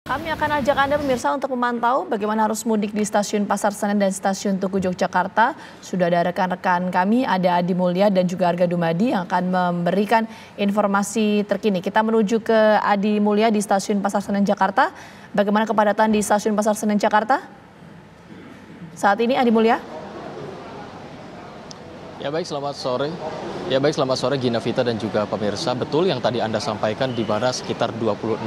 Kami akan ajak Anda pemirsa untuk memantau bagaimana arus mudik di stasiun Pasar Senen dan stasiun Tugu Yogyakarta. Sudah ada rekan-rekan kami, ada Adi Mulya dan juga Arga Dumadi yang akan memberikan informasi terkini. Kita menuju ke Adi Mulya di stasiun Pasar Senen Jakarta. Bagaimana kepadatan di stasiun Pasar Senen Jakarta? Saat ini Adi Mulya. Ya baik, selamat sore Gina Vita dan juga pemirsa. Betul yang tadi Anda sampaikan, di mana sekitar 26.000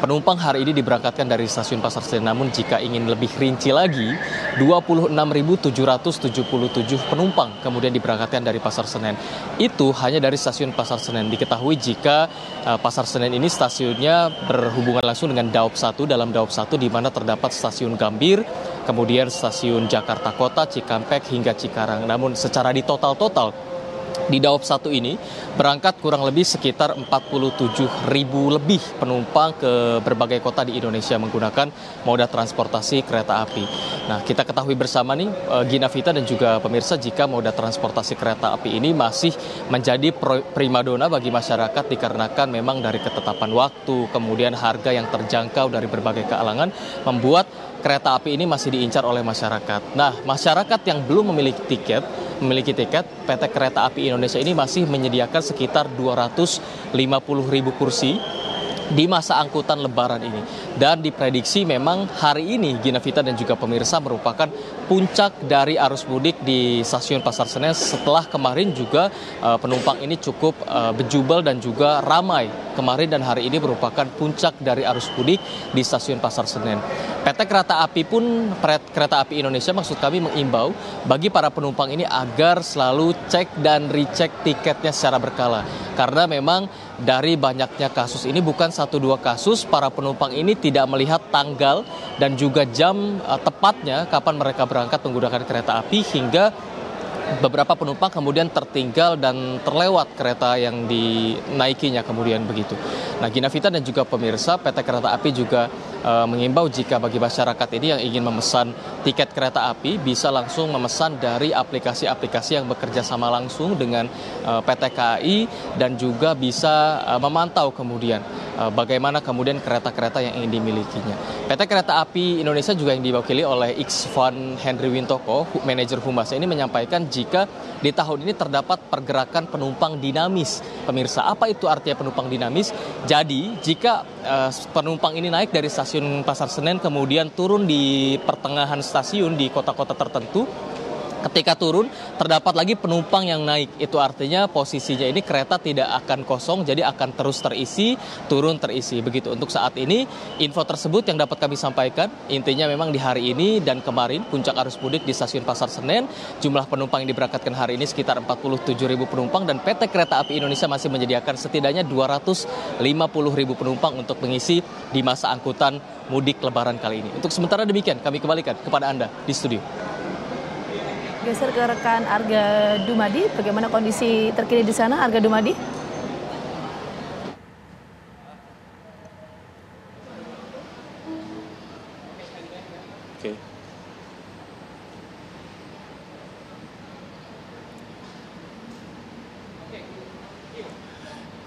penumpang hari ini diberangkatkan dari stasiun Pasar Senen. Namun jika ingin lebih rinci lagi, 26.777 penumpang kemudian diberangkatkan dari Pasar Senen. Itu hanya dari stasiun Pasar Senen. Diketahui jika Pasar Senen ini stasiunnya berhubungan langsung dengan Daop 1, dalam Daop 1 di mana terdapat stasiun Gambir, kemudian stasiun Jakarta Kota, Cikampek hingga Cikarang. Namun secara di total di Daop 1 ini berangkat kurang lebih sekitar 47.000 lebih penumpang ke berbagai kota di Indonesia menggunakan moda transportasi kereta api. Nah, kita ketahui bersama nih Gina Vita dan juga pemirsa, jika moda transportasi kereta api ini masih menjadi primadona bagi masyarakat dikarenakan memang dari ketetapan waktu, kemudian harga yang terjangkau dari berbagai kalangan membuat kereta api ini masih diincar oleh masyarakat. Nah, masyarakat yang belum memiliki tiket, PT Kereta Api Indonesia ini masih menyediakan sekitar 250.000 kursi di masa angkutan lebaran ini. Dan diprediksi memang hari ini Gina Vita dan juga pemirsa merupakan puncak dari arus mudik di stasiun Pasar Senen, setelah kemarin juga penumpang ini cukup bejubel dan juga ramai. Kemarin dan hari ini merupakan puncak dari arus mudik di stasiun Pasar Senen. PT Kereta Api Indonesia maksud kami mengimbau bagi para penumpang ini agar selalu cek dan recheck tiketnya secara berkala. Karena memang dari banyaknya kasus ini, bukan 1-2 kasus, para penumpang ini tidak melihat tanggal dan juga jam tepatnya kapan mereka berangkat menggunakan kereta api, hingga beberapa penumpang kemudian tertinggal dan terlewat kereta yang dinaikinya kemudian begitu. Nah, Gina Vita dan juga pemirsa, PT Kereta Api juga mengimbau jika bagi masyarakat ini yang ingin memesan tiket kereta api bisa langsung memesan dari aplikasi-aplikasi yang bekerja sama langsung dengan PT KAI, dan juga bisa memantau kemudian bagaimana kemudian kereta-kereta yang ingin dimilikinya. PT Kereta Api Indonesia juga yang diwakili oleh Iksvan Henry Wintoko, manajer Humas, ini menyampaikan jika di tahun ini terdapat pergerakan penumpang dinamis. Pemirsa, apa itu artinya penumpang dinamis? Jadi, jika penumpang ini naik dari stasiun Pasar Senen kemudian turun di pertengahan stasiun di kota-kota tertentu, ketika turun terdapat lagi penumpang yang naik. Itu artinya posisinya ini kereta tidak akan kosong, jadi akan terus terisi, turun terisi. Begitu untuk saat ini info tersebut yang dapat kami sampaikan. Intinya memang di hari ini dan kemarin puncak arus mudik di stasiun Pasar Senen, jumlah penumpang yang diberangkatkan hari ini sekitar 47.000 penumpang, dan PT Kereta Api Indonesia masih menyediakan setidaknya 250.000 penumpang untuk mengisi di masa angkutan mudik lebaran kali ini. Untuk sementara demikian, kami kembalikan kepada Anda di studio. Geser ke rekan Arga Dumadi, bagaimana kondisi terkini di sana, Arga Dumadi? Oke.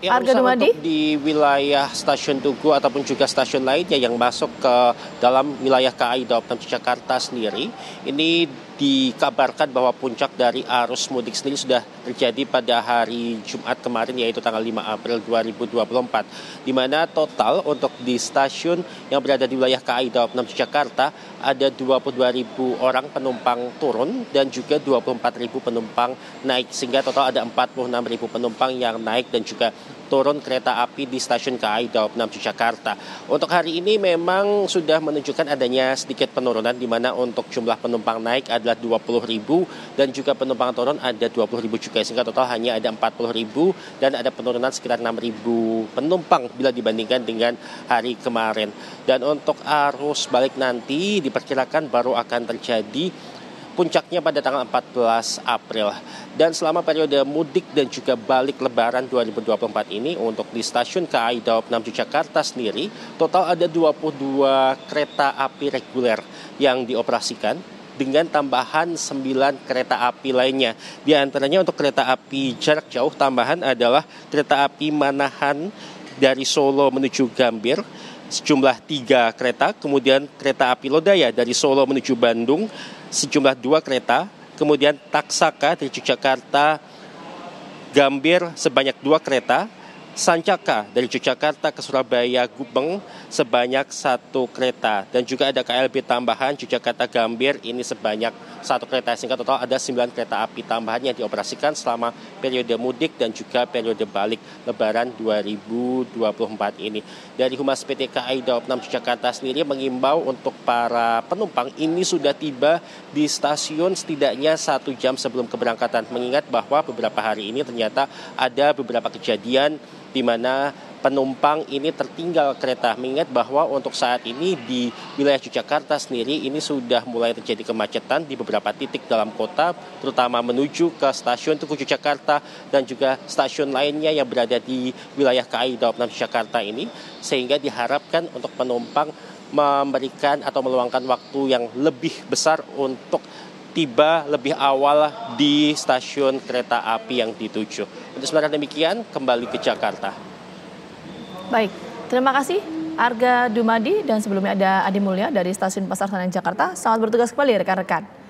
Ya, Arga Dumadi? untuk di wilayah stasiun Tugu ataupun juga stasiun lainnya yang masuk ke dalam wilayah KAI Daop 6 Jakarta sendiri, ini dikabarkan bahwa puncak dari arus mudik sendiri sudah terjadi pada hari Jumat kemarin, yaitu tanggal 5 April 2024. Di mana total untuk di stasiun yang berada di wilayah KAI Daop 6 Jakarta ada 22.000 orang penumpang turun dan juga 24.000 penumpang naik. Sehingga total ada 46.000 penumpang yang naik dan juga turun kereta api di stasiun KAI Daop 6 Jakarta. Untuk hari ini memang sudah menunjukkan adanya sedikit penurunan, di mana untuk jumlah penumpang naik adalah 20.000 dan juga penumpang turun ada 20.000 juga, sehingga total hanya ada 40.000 dan ada penurunan sekitar 6.000 penumpang bila dibandingkan dengan hari kemarin. Dan untuk arus balik nanti diperkirakan baru akan terjadi puncaknya pada tanggal 14 April. Dan selama periode mudik dan juga balik lebaran 2024 ini, untuk di stasiun KAI Daop 6 Jakarta sendiri total ada 22 kereta api reguler yang dioperasikan dengan tambahan 9 kereta api lainnya. Di antaranya untuk kereta api jarak jauh tambahan adalah kereta api Manahan dari Solo menuju Gambir, sejumlah 3 kereta, kemudian kereta api Lodaya dari Solo menuju Bandung sejumlah 2 kereta, kemudian Taksaka dari Yogyakarta Gambir sebanyak 2 kereta, Sancaka dari Yogyakarta ke Surabaya Gubeng sebanyak 1 kereta, dan juga ada KLB tambahan Yogyakarta Gambir ini sebanyak 1 kereta, sehingga total ada 9 kereta api tambahan yang dioperasikan selama periode mudik dan juga periode balik Lebaran 2024 ini. Dari Humas PT KAI Daob 6 Yogyakarta sendiri mengimbau untuk para penumpang ini sudah tiba di stasiun setidaknya 1 jam sebelum keberangkatan, mengingat bahwa beberapa hari ini ternyata ada beberapa kejadian di mana penumpang ini tertinggal kereta, mengingat bahwa untuk saat ini di wilayah Yogyakarta sendiri ini sudah mulai terjadi kemacetan di beberapa titik dalam kota, terutama menuju ke stasiun Tugu Yogyakarta dan juga stasiun lainnya yang berada di wilayah KAI Daob 6 Yogyakarta ini, sehingga diharapkan untuk penumpang memberikan atau meluangkan waktu yang lebih besar untuk tiba lebih awal di stasiun kereta api yang dituju. Untuk sementara demikian, kembali ke Jakarta. Baik, terima kasih Arga Dumadi, dan sebelumnya ada Adi Mulya dari Stasiun Pasar Senen Jakarta. Selamat bertugas kembali rekan-rekan.